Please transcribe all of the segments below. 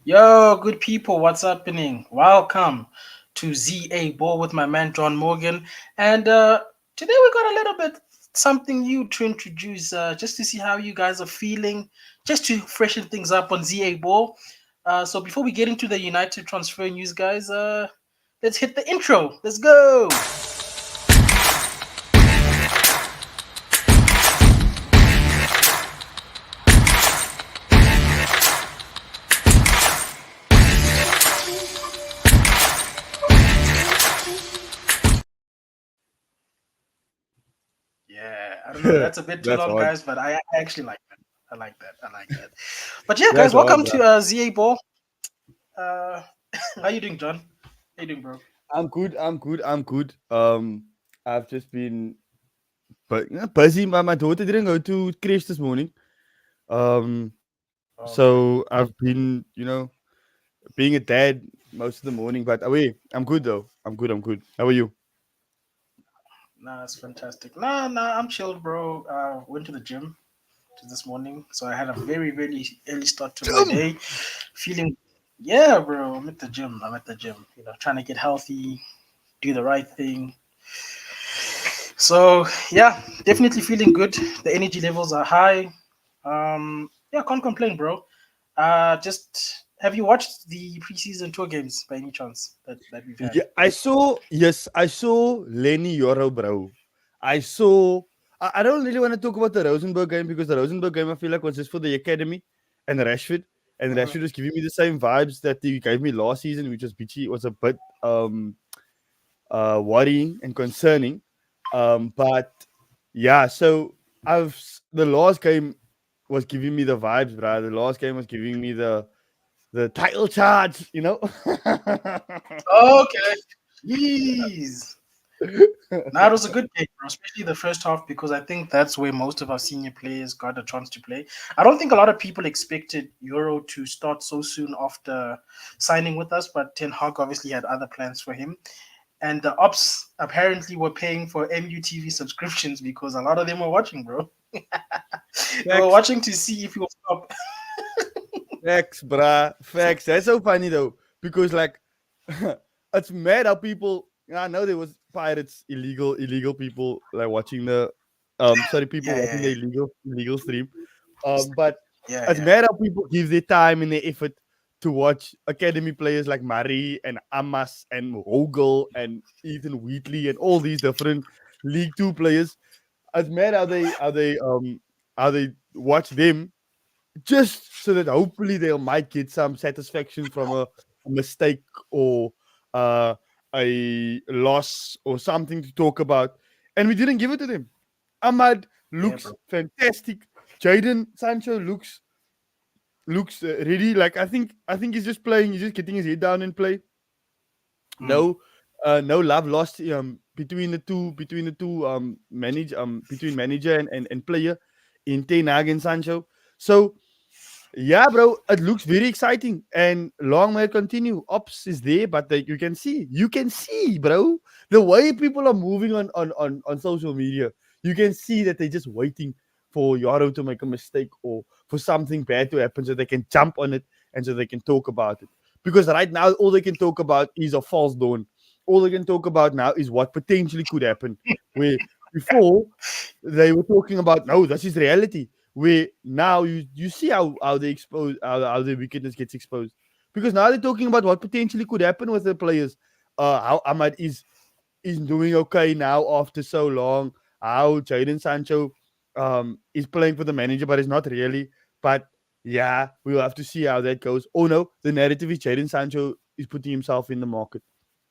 Yo, good people, what's happening? Welcome to ZA Ball with my man John Morgan. And today we got a little bit something new to introduce, just to see how you guys are feeling, just to freshen things up on ZA Ball. So before we get into the United transfer news, guys, let's hit the intro. Let's go. Yeah, I don't know. That's a bit too That's long, hard. guys, but I actually like that. I like that. I like that. But yeah, guys, That's hard, welcome bro. to ZA Ball. Uh, how you doing, John? How you doing, bro? I'm good. I'm good. I'm good. I've just been busy. My daughter didn't go to crash this morning. Okay. So I've been, being a dad most of the morning. But away, I'm good though. I'm good. I'm good. How are you? Nah, it's fantastic. Nah, I'm chilled, bro. Went to the gym this morning, so I had a very, very early start to my Jim! day. Feeling, yeah, bro. I'm at the gym. I'm at the gym. Trying to get healthy, do the right thing. So yeah, definitely feeling good. The energy levels are high. Yeah, can't complain, bro. Just have you watched the preseason tour games by any chance that we've had? Yeah, I saw. Yes, I saw Lenny Yoro, bro. I saw. I don't really want to talk about the Rosenberg game because the Rosenberg game I feel like was just for the academy and Rashford, and Mhm. Rashford was giving me the same vibes that he gave me last season, which was bitchy. Was a bit worrying and concerning. But yeah, so the last game was giving me the vibes, bro. The last game was giving me the title charge, you know. Okay. Jeez. Now it was a good game, bro, especially the first half because I think that's where most of our senior players got a chance to play. I don't think a lot of people expected Euro to start so soon after signing with us, but Ten Hag obviously had other plans for him. And the ops apparently were paying for MUTV subscriptions because a lot of them were watching, bro. They were Facts. watching to see if he'll stop. Facts, bruh. Facts. That's so funny though, because like it's mad how people. I know there was pirates, illegal people like watching the sorry, people Yeah, watching yeah, the illegal stream. But yeah, it's yeah, mad how people give their time and their effort to watch academy players like Murray and Amas and Hogel and Ethan Wheatley and all these different League Two players. It's mad how they watch them just so that hopefully they might get some satisfaction from a mistake or uh, a loss or something to talk about. And we didn't give it to them. Ahmad yeah, looks bro. fantastic. Jaden Sancho looks ready. Like I think he's just playing. He's just getting his head down and play. Mm. No, no love lost between the two between manager and player in Ten Hag and Sancho. So yeah, bro, it looks very exciting and long may it continue. Ops is there, but you can see, bro, the way people are moving on social media. You can see that they're just waiting for Yaro to make a mistake or for something bad to happen so they can jump on it and so they can talk about it. Because right now, all they can talk about is a false dawn. All they can talk about now is what potentially could happen. Where before they were talking about, no, this is reality where now you see how they expose how the wickedness gets exposed because now they're talking about what potentially could happen with the players. How Ahmad is doing okay now after so long. How Jadon Sancho is playing for the manager, but it's not really. But yeah, we'll have to see how that goes. Oh no, the narrative is Jadon Sancho is putting himself in the market.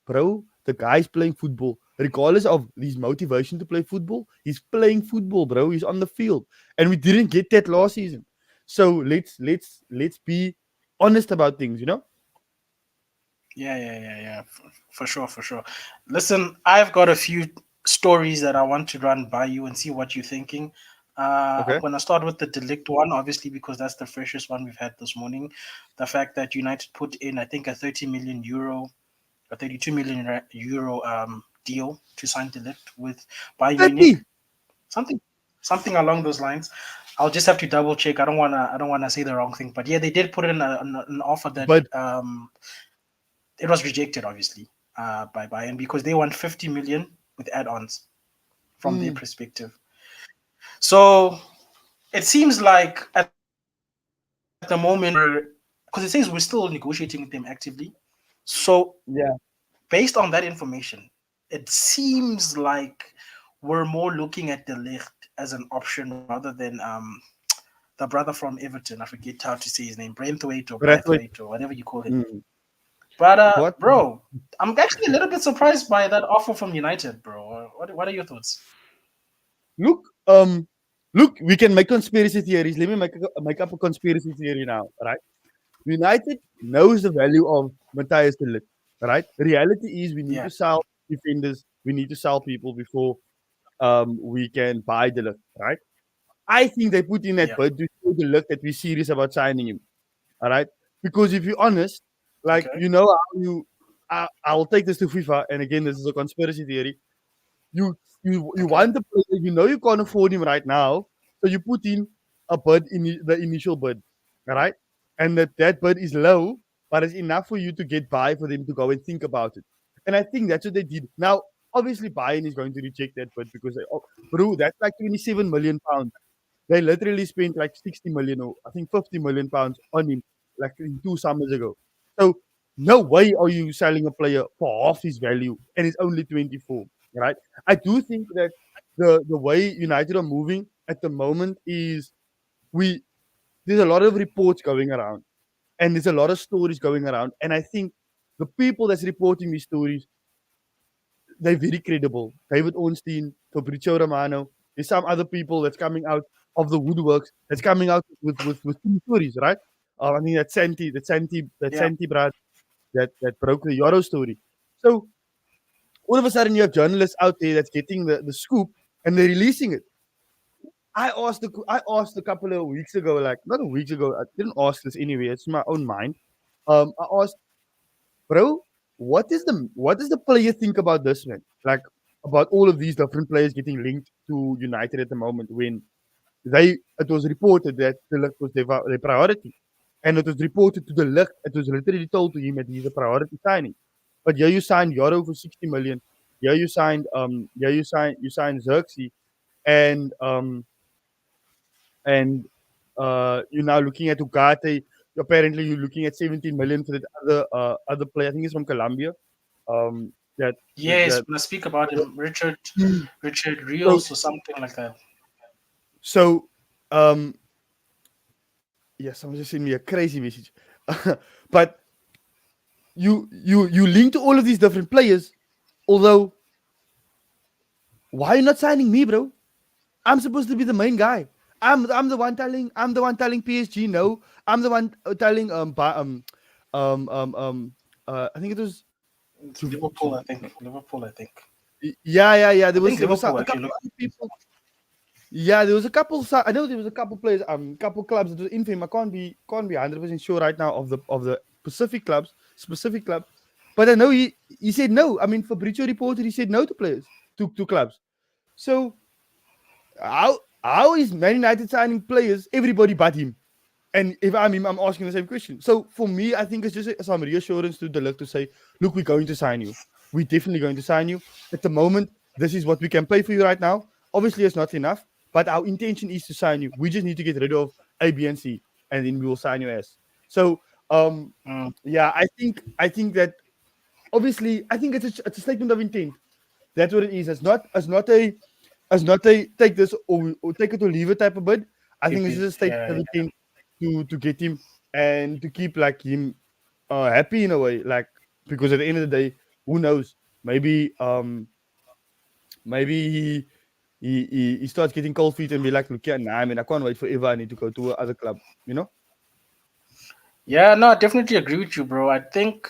Bro, the guy's playing football. Regardless of his motivation to play football, he's playing football, bro. He's on the field. And we didn't get that last season. So let's be honest about things, you know? Yeah. For sure, for sure. Listen, I've got a few stories that I want to run by you and see what you're thinking. I'm Okay. going to start with the Delict one, obviously, because that's the freshest one we've had this morning. The fact that United put in, I think, a 30 million euro, a 32 million euro deal to sign Delict with Bayern Munich. 30. Something. something along those lines. I'll just have to double check. I don't wanna say the wrong thing, but yeah, they did put in an offer that But it was rejected, obviously, by Bayern because they want 50 million with add-ons from their mm, perspective. So it seems like at the moment, because it says we're still negotiating with them actively. So yeah, based on that information, it seems like we're more looking at the Ligt as an option rather than the brother from Everton. I forget how to say his name, Braithwaite or Braithwaite. Braithwaite or whatever you call him. Mm. But What? bro, I'm actually a little bit surprised by that offer from United, bro. What are your thoughts? Look, look, we can make conspiracy theories. Let me make up a conspiracy theory now, right? United knows the value of Matthias de Ligt, right? The reality is we need Yeah, to sell defenders, we need to sell people before we can buy de Ligt, right? I think they put in that yeah, bid to show de Ligt that we're serious about signing him, all right? Because if you're honest, like okay, you know how you, I'll take this to FIFA, and again, this is a conspiracy theory. You okay, want the player, you know you can't afford him right now, so you put in a bid in the initial bid, all right? And that bid is low, but it's enough for you to get by for them to go and think about it. And I think that's what they did. Now, obviously, Bayern is going to reject that bid because they, oh, bro, that's like 27 million pounds. They literally spent like 60 million or I think 50 million pounds on him like in 2 summers ago. So no way are you selling a player for half his value and it's only 24, right? I do think that the way United are moving at the moment is we there's a lot of reports going around and there's a lot of stories going around. And I think the people that's reporting these stories, they're very credible. David Ornstein, Fabrizio Romano, there's some other people that's coming out of the woodworks that's coming out with two stories, right? I mean that yeah, Santi Brad that broke the Euro story. So all of a sudden you have journalists out there that's getting the scoop and they're releasing it. I asked a couple of weeks ago, like not a week ago, I didn't ask this anyway, it's my own mind. I asked, bro, what does the player think about this, man? Like about all of these different players getting linked to United at the moment when it was reported that the Ligt was their priority. And it was reported to the Ligt, it was literally told to him that he's a priority signing. But yeah, you signed Yoro for 60 million. You signed Xerxes and and you're now looking at Ugarte. Apparently you're looking at 17 million for that other player. I think he's from Colombia. That yes. that When I speak about him, Richard so Rios or something like that. so um yeah, someone just sent me a crazy message. But you link to all of these different players, although why are you not signing me, bro? I'm supposed to be the main guy. I'm the one telling PSG no. I'm the one telling I think it was It's Liverpool, I think. Liverpool, I think. yeah. I think There was Liverpool a actually couple look. other people. Yeah, there was a couple. I know there was a couple players, couple clubs that was in for him. I can't be 100% sure right now of the specific clubs. But I know he said no. I mean, Fabrizio reported he said no to players to clubs. So how is Man United signing players? Everybody but him. And if I'm him, I'm asking the same question. So for me, I think it's just some reassurance to the Ligt to say, look, we're going to sign you. We're definitely going to sign you. At the moment, this is what we can pay for you right now. Obviously, it's not enough, but our intention is to sign you. We just need to get rid of A, B, and C, and then we will sign you as. So, yeah, I think that obviously, I think it's a statement of intent. That's what it is. It's not a take this or take it or leave it type of bid. I think it's just a statement Yeah, of yeah. intent to get him and to keep like him happy in a way. Like because at the end of the day, who knows? Maybe he starts getting cold feet and be like, look, yeah, nah, I mean, I can't wait forever. I need to go to another club. You know? Yeah, no, I definitely agree with you, bro. I think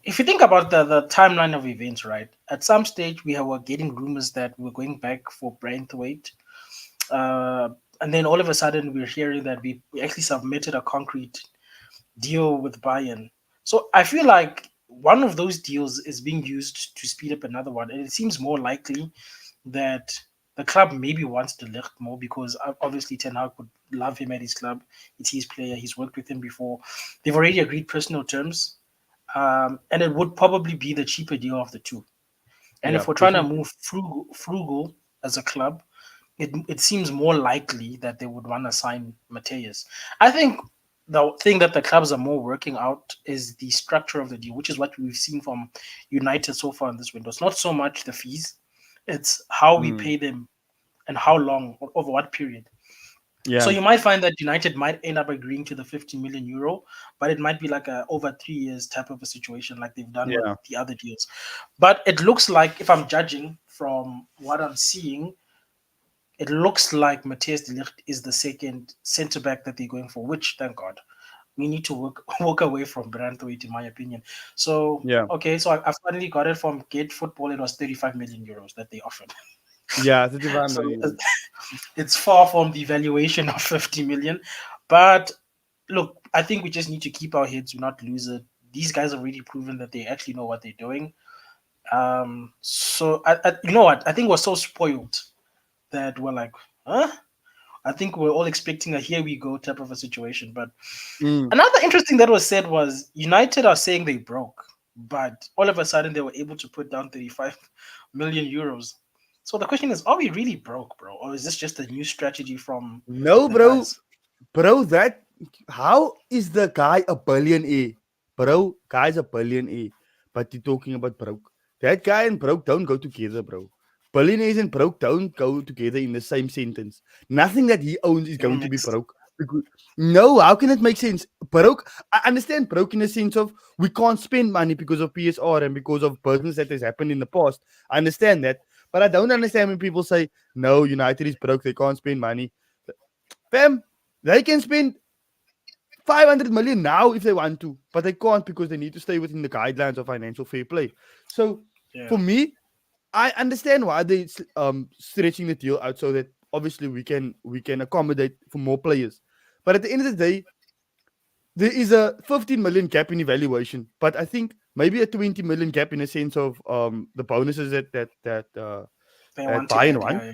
if you think about the timeline of events, right? At some stage, were getting rumors that we're going back for Braithwaite. Uh, and then all of a sudden, we're hearing that we actually submitted a concrete deal with Bayern. So I feel like one of those deals is being used to speed up another one. And it seems more likely that the club maybe wants De Ligt more because obviously Ten Hag would love him at his club. It's his player. He's worked with him before. They've already agreed personal terms, and it would probably be the cheaper deal of the two. And Yeah, if we're trying to definitely. move frugal as a club, it seems more likely that they would want to sign Mateus. I think the thing that the clubs are more working out is the structure of the deal, which is what we've seen from United so far in this window. It's not so much the fees, it's how we Mm. pay them and how long, or over what period. So Yeah, you might find that United might end up agreeing to the 50 million euro, but it might be like a over 3 years type of a situation, like they've done with yeah, the other deals. But it looks like, if I'm judging from what I'm seeing, it looks like Matthias de Ligt is the second centre back that they're going for, which thank God. We need to walk away from Brandthwaite, in my opinion. So yeah, okay, so I finally got it from Get Football. It was 35 million euros that they offered. yeah. 35 So million. it's far from the valuation of 50 million. But look, I think we just need to keep our heads, not lose it. These guys have already proven that they actually know what they're doing. So you know what? I think we're so spoiled that we're like, huh? I think we're all expecting a here we go type of a situation. But Mm. another interesting that was said was United are saying they broke, but all of a sudden they were able to put down 35 million euros. So the question is, are we really broke, bro? Or is this just a new strategy from No, the bro. guys? Bro, that how is the guy a billionaire? Bro, guy's a billionaire. But you're talking about broke. That guy and broke don't go together, bro. Billionaires and broke don't go together in the same sentence. Nothing that he owns is going to be Mixed. broke. No, how can it make sense? Broke, I understand broke in the sense of we can't spend money because of PSR and because of business that has happened in the past. I understand that. But I don't understand when people say, no, United is broke, they can't spend money. Fam, they can spend 500 million now if they want to, but they can't because they need to stay within the guidelines of financial fair play. So Yeah. for me, I understand why they stretching the deal out so that obviously we can accommodate for more players. But at the end of the day, there is a 15 million gap in evaluation, but I think maybe a 20 million gap in a sense of the bonuses They that want to Bayern add, won. yeah.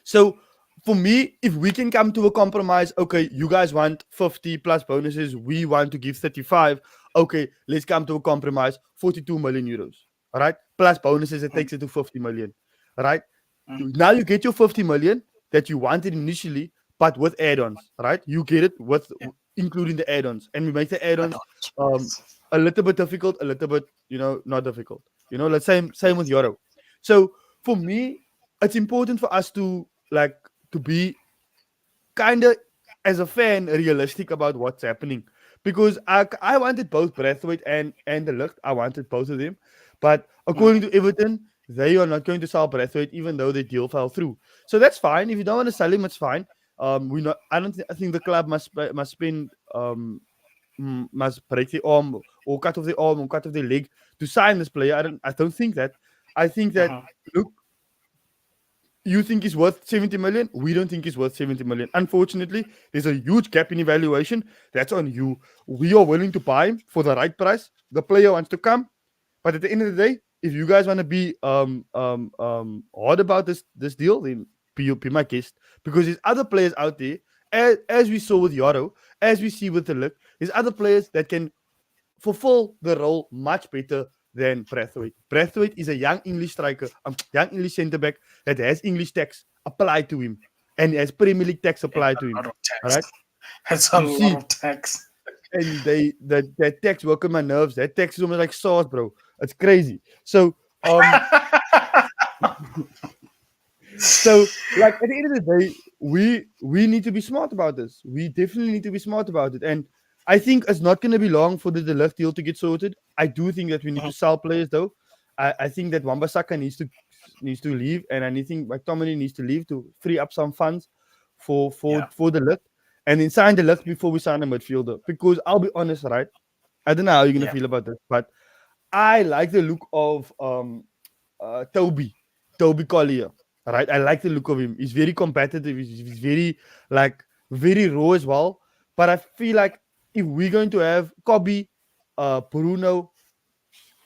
So for me, if we can come to a compromise, okay, you guys want 50 plus bonuses, we want to give 35. Okay, let's come to a compromise, 42 million euros. All right, plus bonuses, it Mm, takes it to 50 million. All right, mm, now you get your 50 million that you wanted initially, but with add-ons. Right, you get it with yeah. including the add-ons, and we make the I add-ons don't. um a little bit difficult, a little bit not difficult. Let's same with Yes. Euro. So for me, it's important for us to like to be kind of as a fan realistic about what's happening because I wanted both Braithwaite and the Ligt. I wanted both of them, but Mm, according to Everton, they are not going to sell Braithwaite even though the deal fell through. So that's fine. If you don't want to sell him, it's fine. We not. I don't. I think the club must spend must break the arm or cut off the arm or cut off the leg to sign this player. I don't think that. I think that uh-huh. look, you think he's worth 70 million. We don't think he's worth 70 million. Unfortunately, there's a huge gap in evaluation. That's on you. We are willing to buy him for the right price. The player wants to come. But at the end of the day, if you guys want to be hard about this deal, then be my guest. Because there's other players out there, as we saw with Yaro, as we see with the Lick, there's other players that can fulfill the role much better than Braithwaite. Braithwaite is a young English striker, young English centre back that has English tax applied to him and has Premier League tax It's applied to a him. lot of All tax. right, It's a you lot see, of tax. and that tax work on my nerves. That tax is almost like sauce, bro. It's crazy. So like at the end of the day, we need to be smart about this. We definitely need to be smart about it. And I think it's not going to be long for the left deal to get sorted. I do think that we need Mhm, to sell players though. I think that Wambasaka needs to leave, and I think McTominay needs to leave to free up some funds for for yeah. for the left, and then sign the left before we sign a midfielder. Because I'll be honest, right? I don't know how you're gonna Yeah. feel about this, but I like the look of Toby Collier. Right, I like the look of him. He's very competitive. He's very like very raw as well. But I feel like if we're going to have Kobe, Bruno,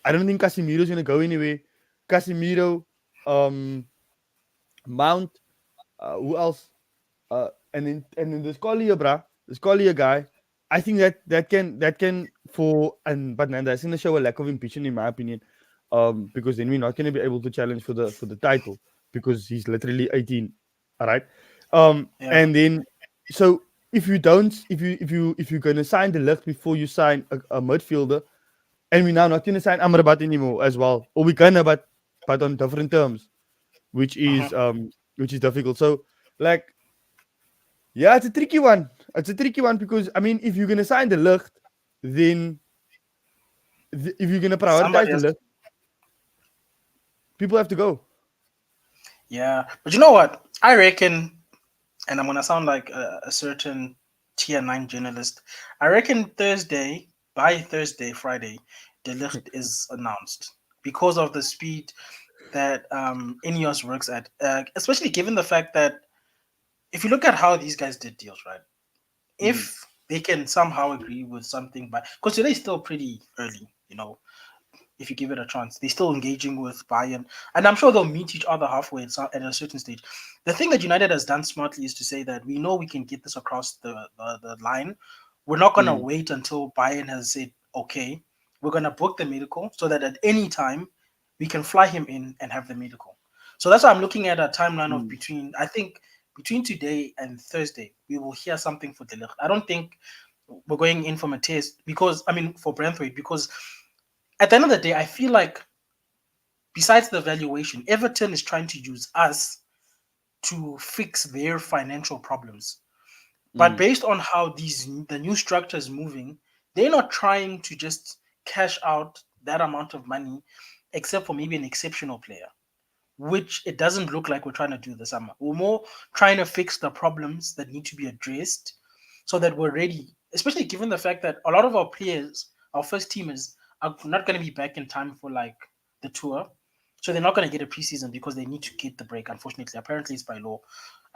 I don't think Casemiro's gonna go anywhere. Casemiro, um, Mount. Who else? And then this Collier, bruh, this Collier guy. I think that can for and but then that's gonna show a lack of ambition in my opinion. Because then we're not gonna be able to challenge for the title because he's literally 18. All right. Yeah. And then so if you don't if you're gonna sign the left before you sign a midfielder, and we're now not gonna sign Amrabat anymore as well, or we gonna but on different terms, which Mhm. is difficult. So like yeah, it's a tricky one. It's a tricky one because I mean, if you're gonna sign the Lucht, then if you're gonna prioritize Somebody the has. Lucht, people have to go. Yeah, but you know what? I reckon, and I'm gonna sound like a certain tier 9 journalist. I reckon by Thursday, Friday, the list is announced because of the speed that Ineos works at. Especially given the fact that if you look at how these guys did deals, right? Mhm. If they can somehow agree with something, but because today's still pretty early, if you give it a chance. They're still engaging with Bayern, and I'm sure they'll meet each other halfway at a certain stage. The thing that United has done smartly is to say that we know we can get this across the line. We're not going to Mhm. wait until Bayern has said, okay, we're going to book the medical so that at any time we can fly him in and have the medical. So that's why I'm looking at a timeline of Mhm. I think, between today and Thursday, we will hear something for Delicht. I don't think we're going in from a test because, I mean, for Brentwaite, because at the end of the day, I feel like besides the valuation, Everton is trying to use us to fix their financial problems. But Mhm. based on how the new structure is moving, they're not trying to just cash out that amount of money, except for maybe an exceptional player, which it doesn't look like we're trying to do this summer. We're more trying to fix the problems that need to be addressed so that we're ready, especially given the fact that a lot of our players, our first teamers, are not going to be back in time for like the tour. So they're not going to get a preseason because they need to get the break. Unfortunately, apparently it's by law.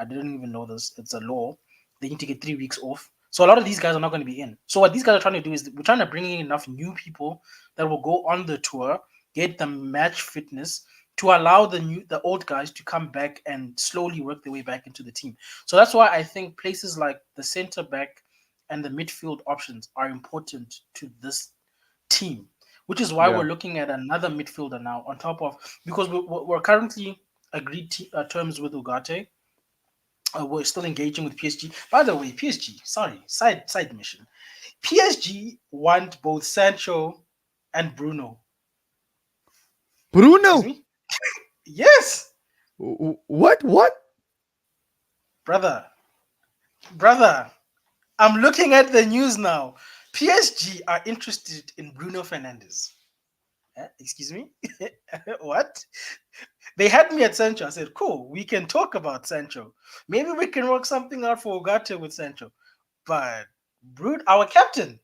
I didn't even know this. It's a law. They need to get 3 weeks off. So a lot of these guys are not going to be in. So what these guys are trying to do is we're trying to bring in enough new people that will go on the tour, get the match fitness, to allow the old guys to come back and slowly work their way back into the team. So that's why I think places like the center back and the midfield options are important to this team, which is why we're Yeah. looking at another midfielder now on top of, because we're currently agreed terms with Ugarte. We're still engaging with PSG. By the way, PSG, sorry, side mission. PSG want both Sancho and Bruno. Excuse Bruno. me. Yes, What? What? brother, brother. I'm looking at the news now. PSG are interested in Bruno Fernandes. Excuse me? What? They had me at Sancho. I said, cool, we can talk about Sancho. Maybe we can work something out for Ugarte with Sancho. But Brute, our captain.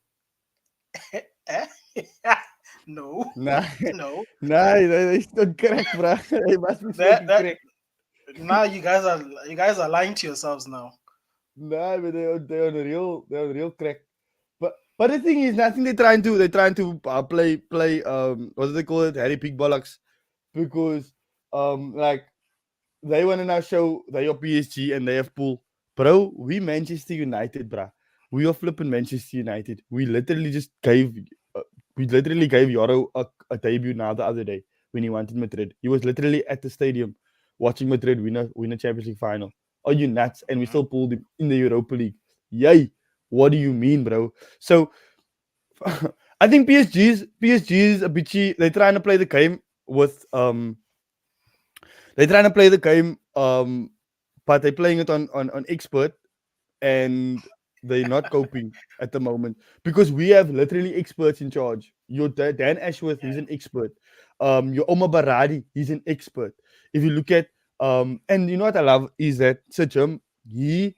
Eh? No, Nah, no. nah, that is not correct, bro. He must be That smoking that crack. now you guys are lying to yourselves now. Nah, but they're on the real crack. But the thing is, I think they're trying to play what do they call it, Harry Pig Bollocks, because like they want to now show they are PSG and they have pool. Bro, we Manchester United, bro. We are flipping Manchester United. Uh, we literally gave Yoro a debut now the other day when he wanted Madrid. He was literally at the stadium watching Madrid win a Champions League final. Are you nuts? And we Mhm. still pulled him in the Europa League. Yay! What do you mean, bro? So I think PSG is a bitchy. They're trying to play the game with they're trying to play the game but they're playing it on expert, and they're not coping at the moment because we have literally experts in charge. Your Dan Ashworth, he's Yeah. an expert. Your Omar Baradi, he's an expert. If you look at and you know what I love is that Sir Jim, he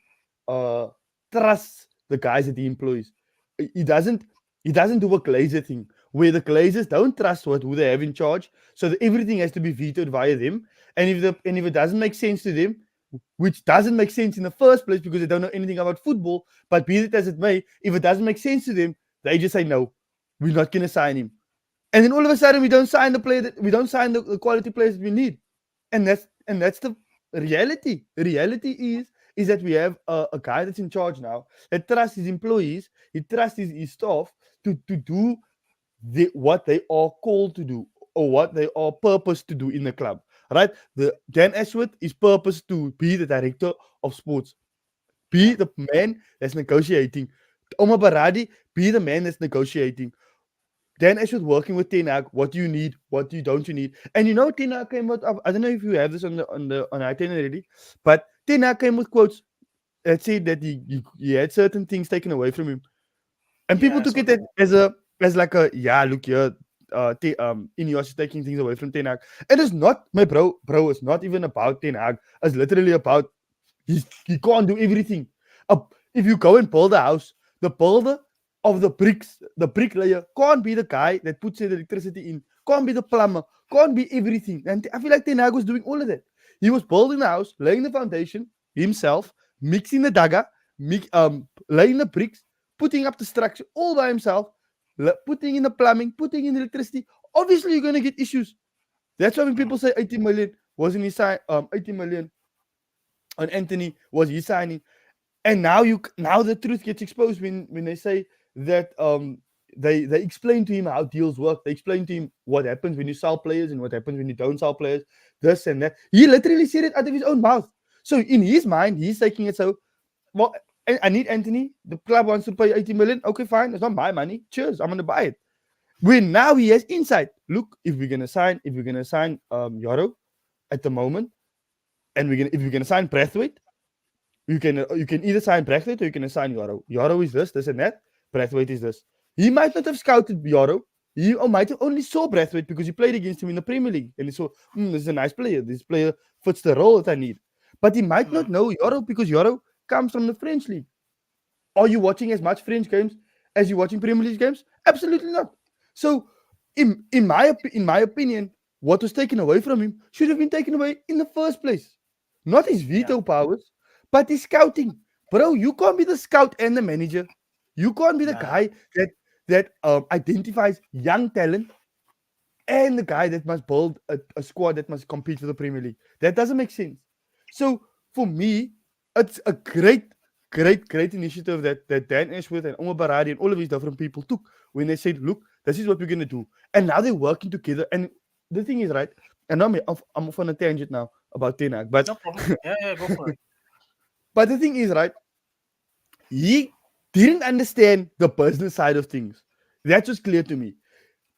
uh trusts the guys that he employs. He doesn't he doesn't do a Glazer thing where the Glazers don't trust who they have in charge, so that everything has to be vetoed via them. And if it doesn't make sense to them, which doesn't make sense in the first place because they don't know anything about football. But be it as it may, if it doesn't make sense to them, they just say no, we're not going to sign him. And then all of a sudden, we don't sign the quality players that we need, and that's reality is that we have a guy that's in charge now that trusts his employees, he trusts his staff to do what they are called to do or what they are purposed to do in the club. Right? The Dan Ashworth is purposed to be the director of sports, be the man that's negotiating. Omar Baradi, be the man that's negotiating. Dan Ashworth working with Ten Hag. What do you need? What do you don't you need? And you know, Ten Hag came with. I don't know if you have this on itinerary, but Ten Hag came with quotes that said that he had certain things taken away from him, and people took it as like a look here, Ineos is taking things away from Ten Hag. It is not, my bro. It's not even about Ten Hag. It's literally about he can't do everything. If you go and build a house, the builder of the bricks, the bricklayer can't be the guy that puts the electricity in, can't be the plumber, can't be everything. And I feel like Ten Hag was doing all of that. He was building the house, laying the foundation himself, mixing the dagger, laying the bricks, putting up the structure all by himself, putting in the plumbing, putting in the electricity. Obviously, you're going to get issues. That's why when people say 80 million wasn't his 80 million on Anthony was he signing, and now the truth gets exposed when they say that they explain to him how deals work. They explain to him what happens when you sell players and what happens when you don't sell players. This and that. He literally said it out of his own mouth. So in his mind, he's taking it so. Well, I need Anthony. The club wants to pay 80 million. Okay, fine. It's not my money. Cheers. I'm gonna buy it. When now he has insight. Look, if we're gonna sign Yoro at the moment, and if we're gonna sign Braithwaite, you can either sign Braithwaite or you can sign Yoro. Yoro is this and that. Braithwaite is this. He might not have scouted Yoro. He might have only saw Braithwaite because he played against him in the Premier League, and he saw, this is a nice player. This player fits the role that I need. But he might not know Yoro because Yoro comes from the French league. Are you watching as much French games as you're watching Premier League games? Absolutely not. So, in my opinion, what was taken away from him should have been taken away in the first place. Not his veto powers, but his scouting. Bro, you can't be the scout and the manager. You can't be the guy that identifies young talent and the guy that must build a squad that must compete for the Premier League. That doesn't make sense. So, for me, it's a great initiative that Dan Ashworth and Omar Baradi and all of these different people took when they said, look, this is what we're going to do. And now they're working together. And the thing is, right, and I'm off on a tangent now about Ten Hag, but no problem. Yeah, go for it. But the thing is, right, he didn't understand the business side of things. That was clear to me.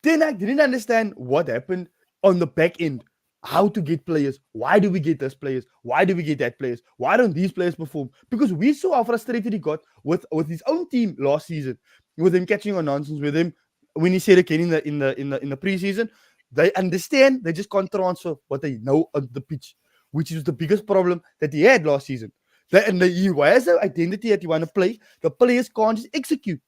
Ten Hag didn't understand what happened on the back end. How to get players. Why do we get those players? Why do we get that players? Why don't these players perform? Because we saw how frustrated he got with his own team last season, with him catching on nonsense, with him when he said again in the preseason, they understand, they just can't transfer what they know on the pitch, which is the biggest problem that he had last season. He has an identity that he want to play. The players can't just execute.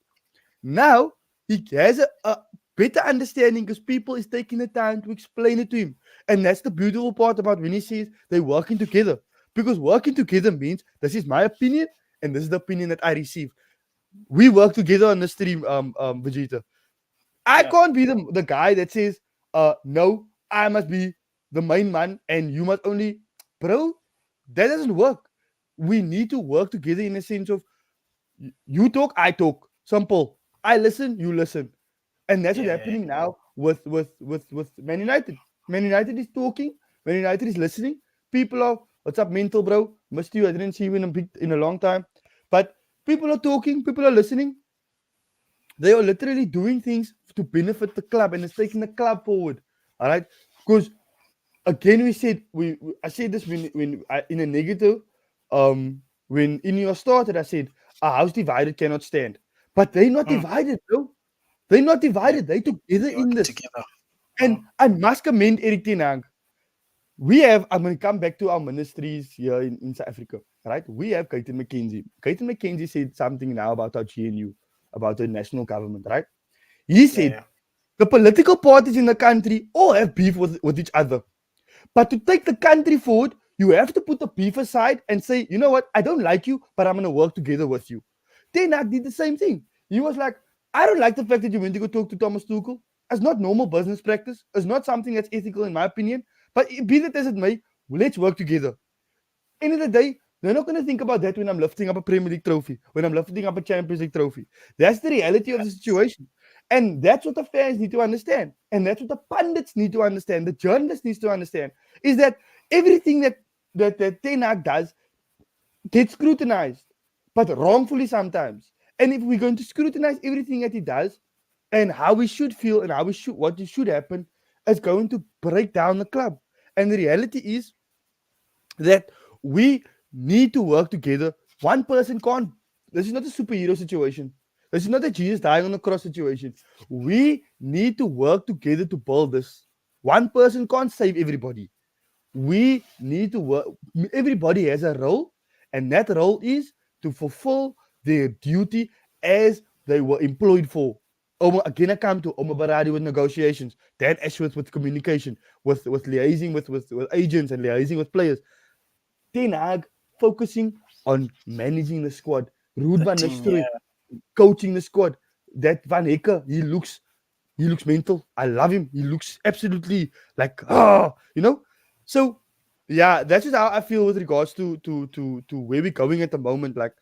Now he has a better understanding because people is taking the time to explain it to him. And that's the beautiful part about when he says they're working together. Because working together means this is my opinion and this is the opinion that I receive. We work together on the stream, Vegeta. I can't be the guy that says, no, I must be the main man and you must only... Bro, that doesn't work. We need to work together in a sense of you talk, I talk. Simple. I listen, you listen. And that's what's happening now with Man United. Man United is talking. Man United is listening. People are, what's up, mental, bro? Missed you. I didn't see you in a long time. But people are talking. People are listening. They are literally doing things to benefit the club, and it's taking the club forward. All right? Because, again, I said this when in a negative, when Ineos started, I said, a house divided cannot stand. But they're not divided, bro. They're not divided. They're together in this. Together. And I must commend Erik ten Hag. I'm going to come back to our ministries here in South Africa, right? We have Clayton McKenzie. Clayton McKenzie said something now about our GNU, about the national government, right? He said the political parties in the country all have beef with each other. But to take the country forward, you have to put the beef aside and say, you know what? I don't like you, but I'm going to work together with you. Ten Hag did the same thing. He was like, I don't like the fact that you went to go talk to Thomas Tuchel. It's not normal business practice. It's not something that's ethical in my opinion. But be that as it may, let's work together. End of the day, they're not going to think about that when I'm lifting up a Premier League trophy, when I'm lifting up a Champions League trophy. That's the reality of the situation. And that's what the fans need to understand. And that's what the pundits need to understand. The journalists need to understand is that everything that Ten Hag does gets scrutinized, but wrongfully sometimes. And if we're going to scrutinize everything that he does and how we should feel and what should happen, it's going to break down the club. And the reality is that we need to work together. One person can't. This is not a superhero situation. This is not a Jesus dying on the cross situation. We need to work together to build this. One person can't save everybody. We need to work. Everybody has a role, and that role is to fulfill their duty as they were employed for. Again, I come to Omar Baradi with negotiations, Dan Ashworth with communication, with liaising with agents and liaising with players. Ten Hag focusing on managing the squad. Ruud van Nistelrooy coaching the squad. That Van Hekke, he looks mental. I love him. He looks absolutely like So yeah, that's just how I feel with regards to where we're going at the moment. Like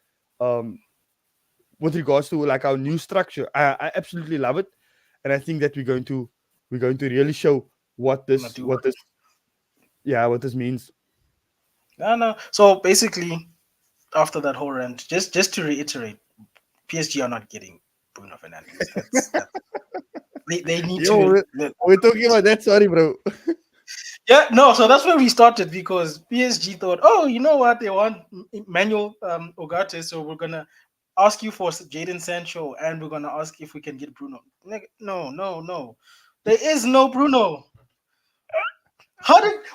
with regards to like our new structure, I absolutely love it, and I think that we're going to really show what this means. No. So basically, after that whole rant, just to reiterate, PSG are not getting Bruno Fernandes. They need to. We're talking about that. Sorry, bro. Yeah, no. So that's where we started because PSG thought, oh, you know what? They want Manuel Ugarte, so we're gonna ask you for Jadon Sancho, and we're gonna ask if we can get Bruno. No. There is no Bruno.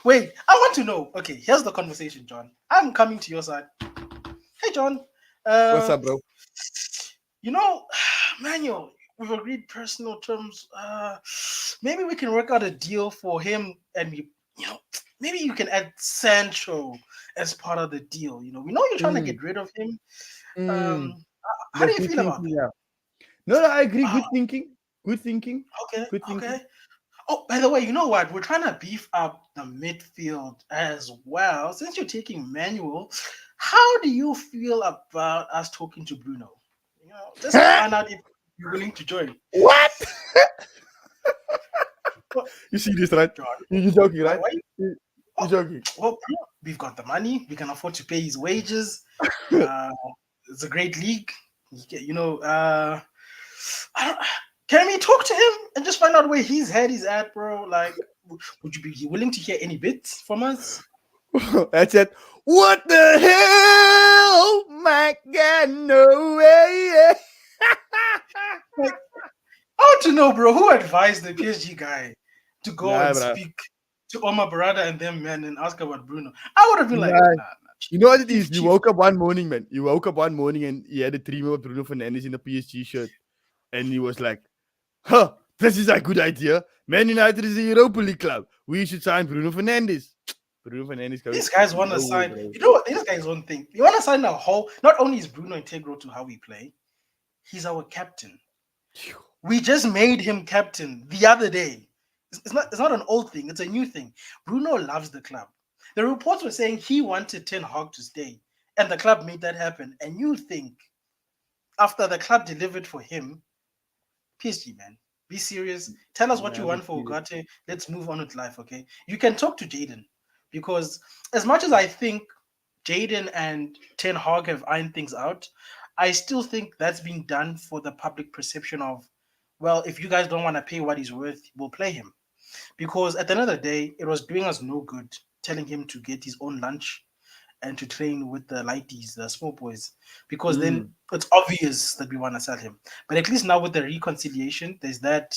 Wait? I want to know. Okay, here's the conversation, John. I'm coming to your side. Hey, John. What's up, bro? Manuel, we've agreed personal terms. Maybe we can work out a deal for him, and maybe you can add Sancho as part of the deal. We know you're trying to get rid of him. How do you feel about that? Yeah. No, I agree. Good thinking. Okay. Oh, by the way, you know what? We're trying to beef up the midfield as well. Since you're taking Manuel, how do you feel about us talking to Bruno? Just find out if you're willing to join. What? You see this, right? You're joking, right? You're joking. Well, we've got the money. We can afford to pay his wages. It's a great league. Can we talk to him and just find out where his head is at, bro? Like, would you be willing to hear any bits from us? That's it. What the hell? My God, no way. Like, I want to know, bro, who advised the PSG guy to go and speak to Omar Barada and them, man, and ask about Bruno? I would have been like, nah. You know what it is? You woke up one morning, man. You woke up one morning and you had a dream of Bruno Fernandes in a PSG shirt. And he was like, this is a good idea. Man United is a Europa League club. We should sign Bruno Fernandes. These guys want to sign. Bro. You know what? These guys don't think. They want to sign a whole. Not only is Bruno integral to how we play, he's our captain. We just made him captain the other day. It's not an old thing. It's a new thing. Bruno loves the club. The reports were saying he wanted Ten Hag to stay, and the club made that happen. And you think after the club delivered for him, PSG, man, be serious. Tell us what you want for Ugarte. Let's move on with life, okay? You can talk to Jadon. Because as much as I think Jadon and Ten Hag have ironed things out, I still think that's being done for the public perception of, well, if you guys don't want to pay what he's worth, we'll play him. Because at the end of the day, it was doing us no good telling him to get his own lunch and to train with the lighties, the small boys. Because then it's obvious that we want to sell him. But at least now with the reconciliation, there's that,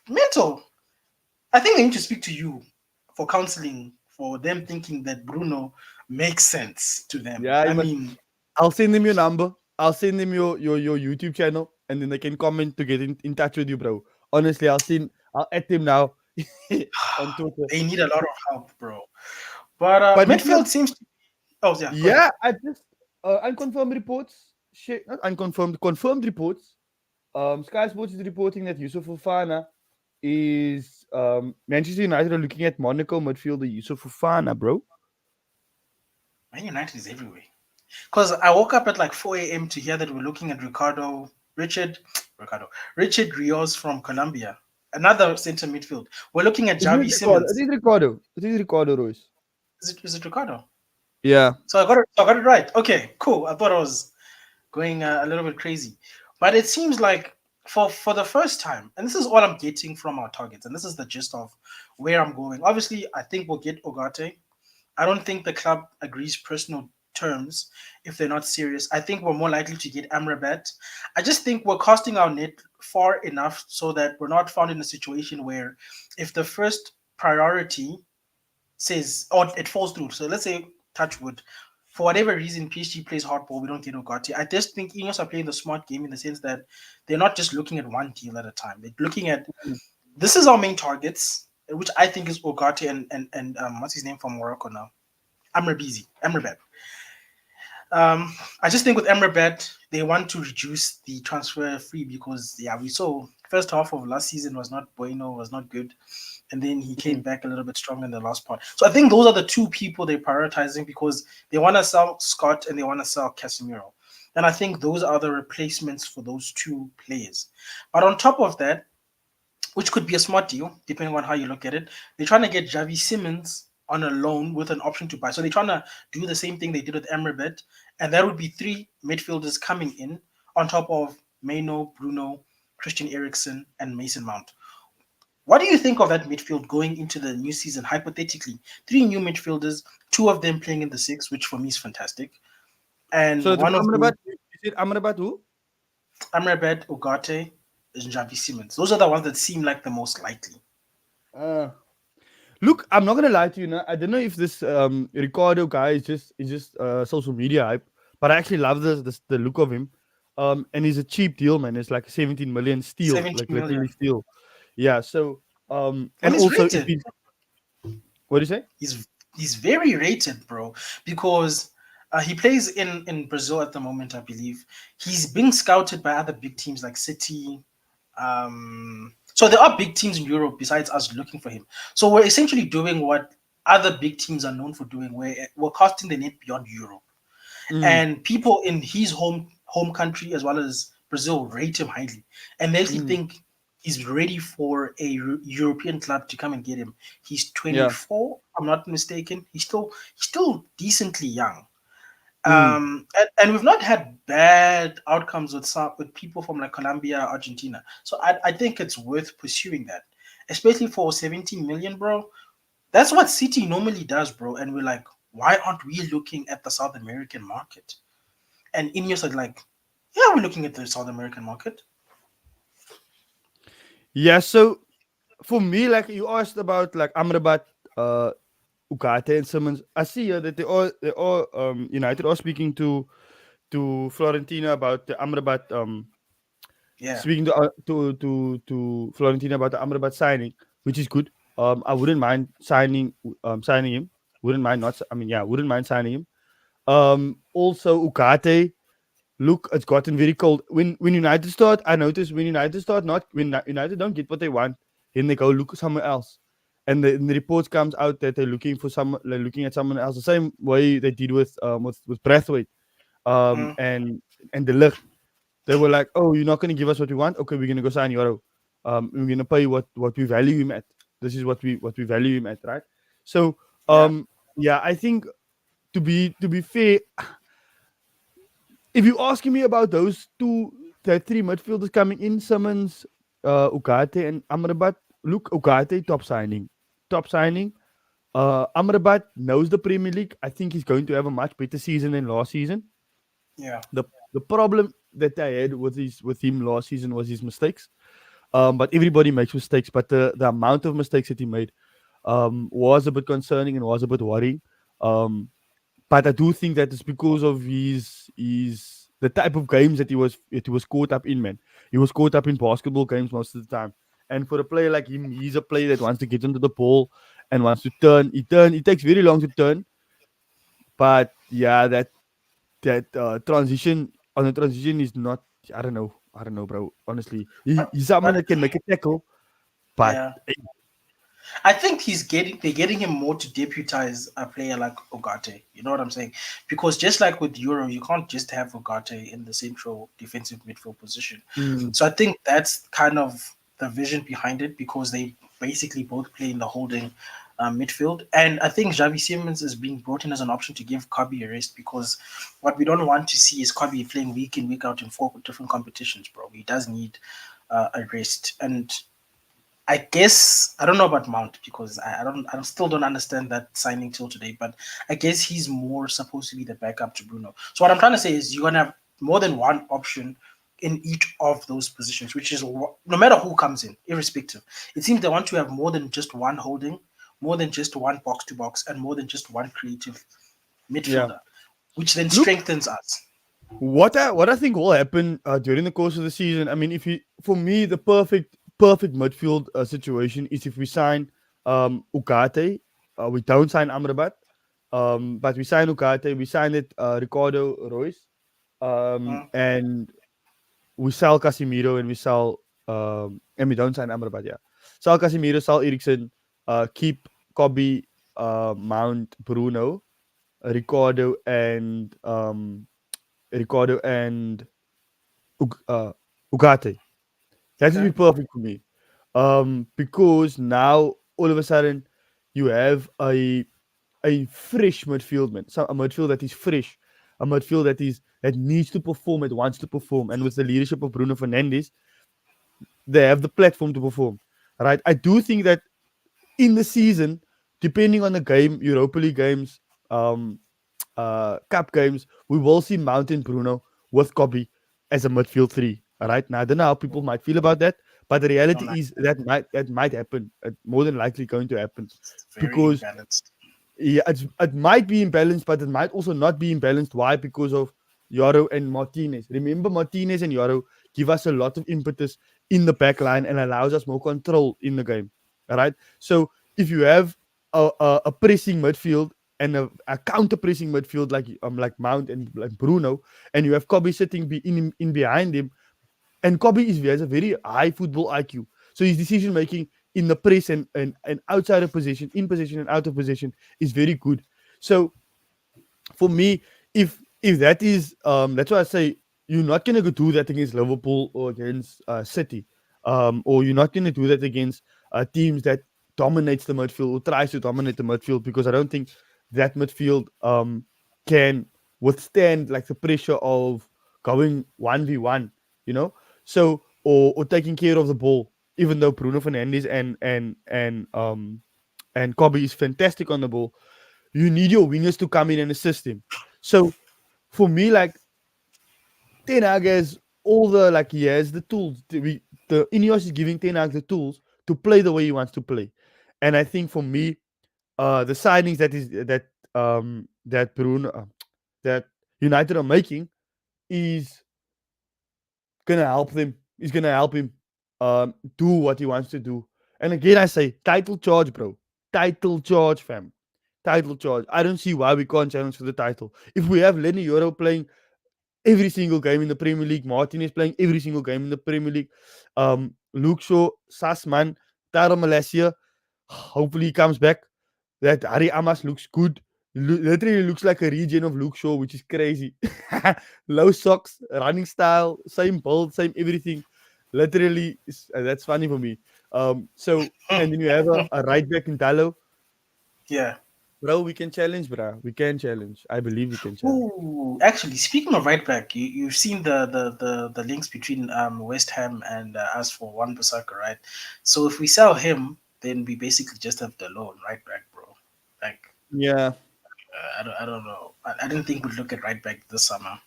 mental. I think I need to speak to you for counseling for them thinking that Bruno makes sense to them. Yeah, I'll send them your number. I'll send them your YouTube channel, and then they can comment to get in touch with you, bro. Honestly, I'll add them now on Twitter. They need a lot of help, bro. But midfield seems to. Oh yeah. Yeah, I just unconfirmed reports. Not unconfirmed, confirmed reports. Sky Sports is reporting that Yusuf Fofana is Manchester United are looking at Monaco midfielder Yusuf Fofana, bro. Man United is everywhere. Because I woke up at like 4 a.m. to hear that we're looking at Ricardo, Richard Rios from Colombia, another center midfield. We're looking at Isn't Javi it Ricardo? It Simmons. is Ricardo. It is Ricardo Royce. Is it Ricardo? Yeah. So I got it right. Okay, cool. I thought I was going a little bit crazy, but it seems like for the first time, and this is all I'm getting from our targets, and this is the gist of where I'm going. Obviously, I think we'll get Ogate. I don't think the club agrees personal terms if they're not serious. I think we're more likely to get Amrabat. I just think we're casting our net far enough so that we're not found in a situation where if the first priority says or it falls through. So let's say touch wood. For whatever reason, PSG plays hardball. We don't get Ugarte. I just think Ineos are playing the smart game in the sense that they're not just looking at one deal at a time. They're looking at this is our main targets, which I think is Ugarte and what's his name from Morocco now, Amrabat. I just think with Emrabat, they want to reduce the transfer fee because we saw first half of last season was not bueno, was not good, and then he came Mm. back a little bit stronger in the last part. So I think those are the two people they're prioritizing because they want to sell Scott and they want to sell Casemiro, and I think those are the replacements for those two players. But on top of that, which could be a smart deal depending on how you look at it. They're trying to get Javi Simmons on a loan with an option to buy. So they're trying to do the same thing they did with Emrerbet, and that would be three midfielders coming in on top of Maino, Bruno, Christian Eriksen, and Mason Mount. What do you think of that midfield going into the new season? Hypothetically, three new midfielders, two of them playing in the six, which for me is fantastic, So and the one of those Amrabat, is it Amrabat who? Amrabat, Ugarte, and Javi Simmons. Those are the ones that seem like the most likely. Uh, Look, I'm not gonna lie to you. Now, I don't know if this Ricardo guy is just social media hype, but I actually love the look of him. And he's a cheap deal, man. It's like 17 million steal, 17 like million. literally steal. Yeah. So And and he's also if rated. he, what do you say? He's very rated, bro, because he plays in Brazil at the moment, I believe. He's being scouted by other big teams like City. So there are big teams in Europe besides us looking for him. So we're essentially doing what other big teams are known for doing, where we're casting the net beyond Europe, Mm, and people in his home country as well as Brazil rate him highly, and they actually mm, think he's ready for a European club to come and get him. He's yeah. 24, if I'm not mistaken. He's still decently young. Mm. And we've not had bad outcomes with people from like Colombia, Argentina. So I think it's worth pursuing that, especially for 17 million, bro. That's what City normally does, bro. And we're like, why aren't we looking at the South American market? And Ineos are like, yeah, we're looking at the South American market. Yeah. So for me, like you asked about like Amrabat, Ugarte and Simmons. I see here that they all United are speaking to Florentina about the Amrabat Yeah. speaking to Florentina about the Amrabat signing, which is good. I wouldn't mind signing him. Wouldn't mind not. I mean, yeah, wouldn't mind signing him. Also Ugarte. Look, it's gotten very cold. When United start, I notice when United start not when United don't get what they want, then they go look somewhere else. And the reports comes out that they're looking at someone else the same way they did with Braithwaite Mm. and the Ligt. They were like, "Oh, you're not going to give us what we want? Okay, we're going to go sign Yoro. We're going to pay what we value him at. This is what we value him at, right?" So, Yeah. yeah, I think to be fair, if you're asking me about the three midfielders coming in, Simmons, Ugarte, and Amrabat, look, Ugarte, top signing. Amrabat knows the Premier League. I think he's going to have a much better season than last season. Yeah. The problem that I had with him last season was his mistakes. But everybody makes mistakes. But the amount of mistakes that he made was a bit concerning and was a bit worrying. Um, but I do think that it's because of his the type of games that he was caught up in, man. He was caught up in basketball games most of the time. And for a player like him, he's a player that wants to get into the ball and wants to turn. It takes very long to turn. But yeah, that transition on the transition is not. I don't know. I don't know, bro. Honestly, But he's someone but that can make a tackle, but yeah. I think they're getting him more to deputize a player like Ogate. You know what I'm saying? Because just like with Euro, you can't just have Ogate in the central defensive midfield position. Mm, So I think that's kind of the vision behind it because they basically both play in the holding midfield. And I think Xavi Simons is being brought in as an option to give Kobe a rest because what we don't want to see is Kobe playing week in, week out in 4 different competitions, bro. He does need a rest. And I guess I don't know about Mount because I still don't understand that signing till today. But I guess he's more supposed to be the backup to Bruno. So what I'm trying to say is you're gonna have more than one option in each of those positions, which is no matter who comes in, irrespective. It seems they want to have more than just one holding, more than just one box to box, and more than just one creative yeah. midfielder, which then Look, strengthens us. what I think will happen during the course of the season. I mean, if you for me the perfect midfield situation is if we sign Ugarte, we don't sign Amrabat, but we sign Ugarte, we sign it Ricardo Royce, Mm, and we sell Casemiro and we don't sign Amrabat. Yeah, sell Casemiro, sell Eriksen, keep Kobe, Mount, Bruno, Ricardo, and Ricardo and Ugarte. That would okay. be perfect for me. Because now all of a sudden you have a fresh midfield, man. So a midfield that is fresh, a midfield that needs to perform, it wants to perform, and with the leadership of Bruno Fernandes, they have the platform to perform. Right? I do think that in the season, depending on the game, Europa League games, um, cup games, we will see Mountain Bruno with Kobe as a midfield three. All right. Now I don't know how people might feel about that, but the Don't reality like is that might happen. More than likely going to happen it's very because imbalanced. yeah, it might be imbalanced, but it might also not be imbalanced. Why? Because of Yaro and Martinez. Remember, Martinez and Yaro give us a lot of impetus in the back line and allows us more control in the game. All right. So if you have a pressing midfield and a counter pressing midfield like Mount and like Bruno, and you have Kobe sitting in behind him, and Kobe has a very high football IQ. So his decision making in the press and outside of position, in position and out of position is very good. So for me, if that is that's why I say you're not gonna go do that against Liverpool or against City, or you're not gonna do that against teams that dominates the midfield or tries to dominate the midfield because I don't think that midfield can withstand like the pressure of going 1v1, you know. So or taking care of the ball, even though Bruno Fernandes and Kobe is fantastic on the ball, you need your wingers to come in and assist him. So for me, like Ten Hag has all the he has the tools. The Ineos is giving Ten Hag the tools to play the way he wants to play, and I think for me, the signings that Bruno that United are making is gonna help them. Is gonna help him do what he wants to do. And again, I say title charge, bro. Title charge, fam. Title charge. I don't see why we can't challenge for the title. If we have Lenny Euro playing every single game in the Premier League, Martin is playing every single game in the Premier League, Luke Shaw, Sassman, Taro Malaysia, hopefully he comes back. That Harry Amas looks good. Literally looks like a regen of Luke Shaw, which is crazy. Low socks, running style, same build, same everything. Literally, that's funny for me. So and then you have a right back in Dallo. Yeah. Bro, we can challenge, bro. We can challenge. I believe we can challenge. Ooh, actually, speaking of right back, you've seen the links between West Ham and us for Wan Bissaka, right? So if we sell him, then we basically just have the loan right back, bro. Like Yeah, I don't know. I didn't think we'd look at right back this summer.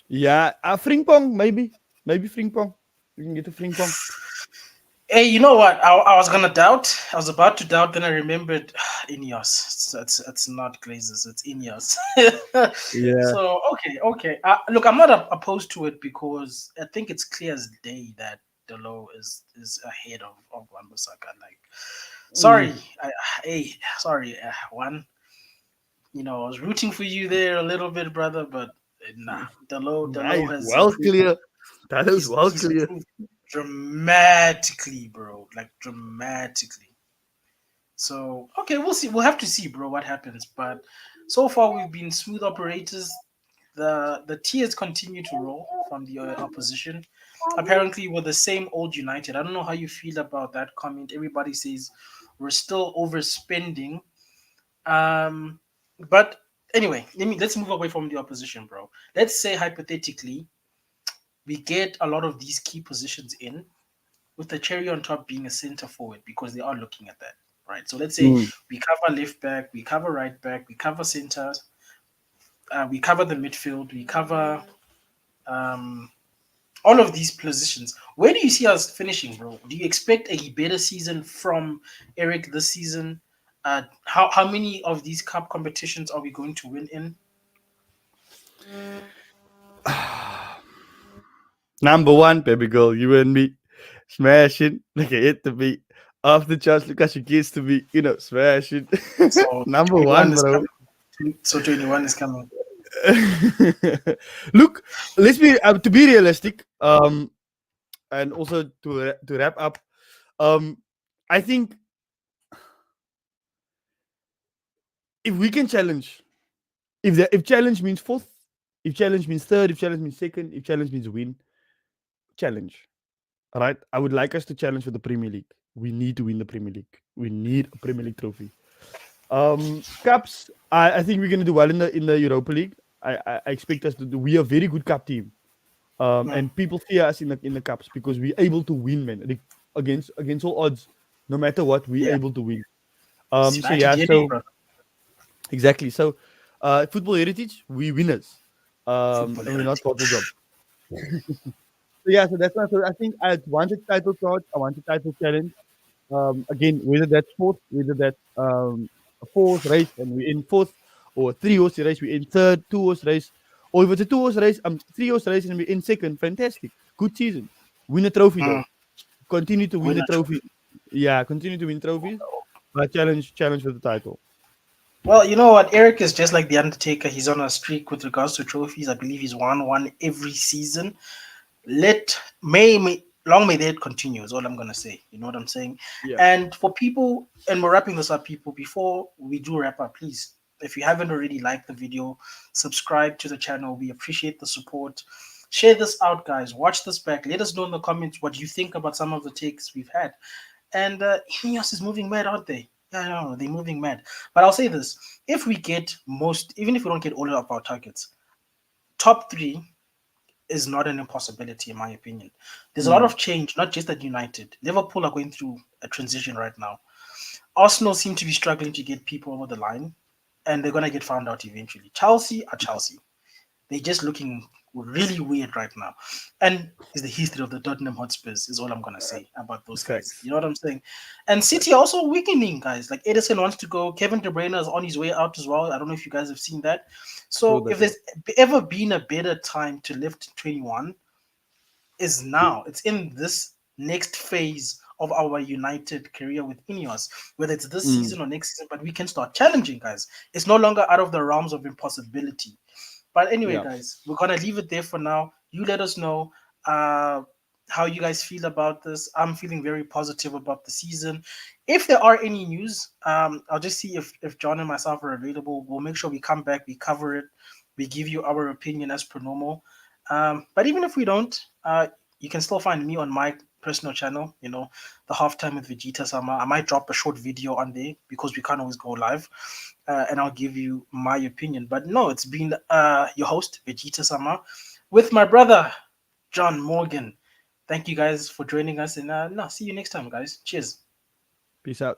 yeah. Frimpong, maybe Frimpong. We can get a Frimpong. Hey, you know what? I was gonna doubt. I was about to doubt. Then I remembered Ineos. It's not Glazers. It's Ineos. Yeah. So okay. Look, I'm not opposed to it because I think it's clear as day that Delo is ahead of Wan-Bissaka. Like, Mm. sorry, hey, sorry, one. I was rooting for you there a little bit, brother, but nah, Delo Nice. has Well improved. clear. That was well He's clear. improved dramatically, bro. Like dramatically. So okay, we'll see. We'll have to see, bro, what happens. But so far, we've been smooth operators. The tears continue to roll from the opposition. Apparently, we're the same old United. I don't know how you feel about that comment. Everybody says we're still overspending. Um, but anyway, let's move away from the opposition, bro. Let's say hypothetically we get a lot of these key positions in, with the cherry on top being a center forward because they are looking at that, right? So let's say Mm. we cover left back, we cover right back, we cover centers, we cover the midfield, we cover um, all of these positions. Where do you see us finishing, bro? Do you expect a better season from Eric this season? How many of these cup competitions are we going to win in? Number one, baby girl, you and me smashing like I hit the beat. Off the charts, look at your kids to be, smashing. So Number 21 one, is bro. coming. So 21 is coming. Look, let's be to be realistic. And also to wrap up. I think if we can challenge, if challenge means fourth, if challenge means third, if challenge means second, if challenge means win, challenge. All right, I would like us to challenge for the Premier League. We need to win the Premier League. We need a Premier League trophy. Cups. I think we're gonna do well in the Europa League. I expect us to do. We are a very good cup team. Mm, And people fear us in the cups because we're able to win, man. Against all odds, no matter what, we're yeah, able to win. So Smash yeah, DNA, so bro. exactly. So, football heritage, we winners. Football And we're not heritage. bottle job. So yeah, so that's why. So I think I want a title shot. I want a title challenge. Again, whether that's fourth, whether that's a fourth race and we're in fourth, or a three-horse race, we're in third, two-horse race, or if it's a two-horse race, three-horse race and we're in second, fantastic. Good season. Win a trophy Mm, though. Continue to win win the a trophy. trophy. Yeah, continue to win trophies. Challenge for the title. Well, you know what? Eric is just like the Undertaker. He's on a streak with regards to trophies. I believe he's won one every season. Let may long may that continue is all I'm gonna say. You know what I'm saying? Yeah. And for people, and we're wrapping this up, people. Before we do wrap up, please, if you haven't already liked the video, subscribe to the channel. We appreciate the support. Share this out, guys. Watch this back. Let us know in the comments what you think about some of the takes we've had. And Ineos is moving mad, aren't they? Yeah, I know they're moving mad. But I'll say this: if we get even if we don't get all of our targets, top three is not an impossibility, in my opinion. There's a lot Mm. of change, not just at United. Liverpool are going through a transition right now. Arsenal seem to be struggling to get people over the line, and they're gonna get found out eventually. Chelsea are Chelsea. They're just looking really weird right now. And is the history of the Tottenham Hotspurs is all I'm gonna say about those guys. Facts. You know what I'm saying? And City are also weakening, guys. Like Edison wants to go. Kevin De Bruyne is on his way out as well. I don't know if you guys have seen that. So So if that, yeah. there's ever been a better time to lift 21, is now. It's in this next phase of our United career with Ineos, whether it's this Mm. season or next season, but we can start challenging, guys. It's no longer out of the realms of impossibility. But anyway, Yeah. guys, we're gonna leave it there for now. You let us know uh, how you guys feel about this. I'm feeling very positive about the season. If there are any news, I'll just see if John and myself are available. We'll make sure we come back, we cover it, we give you our opinion as per normal. But even if we don't, you can still find me on my personal channel. You know, the halftime with Vegeta Sama. I might drop a short video on there because we can't always go live, and I'll give you my opinion. But no, it's been your host Vegeta Sama with my brother John Morgan. Thank you guys for joining us, and no, see you next time, guys. Cheers. Peace out.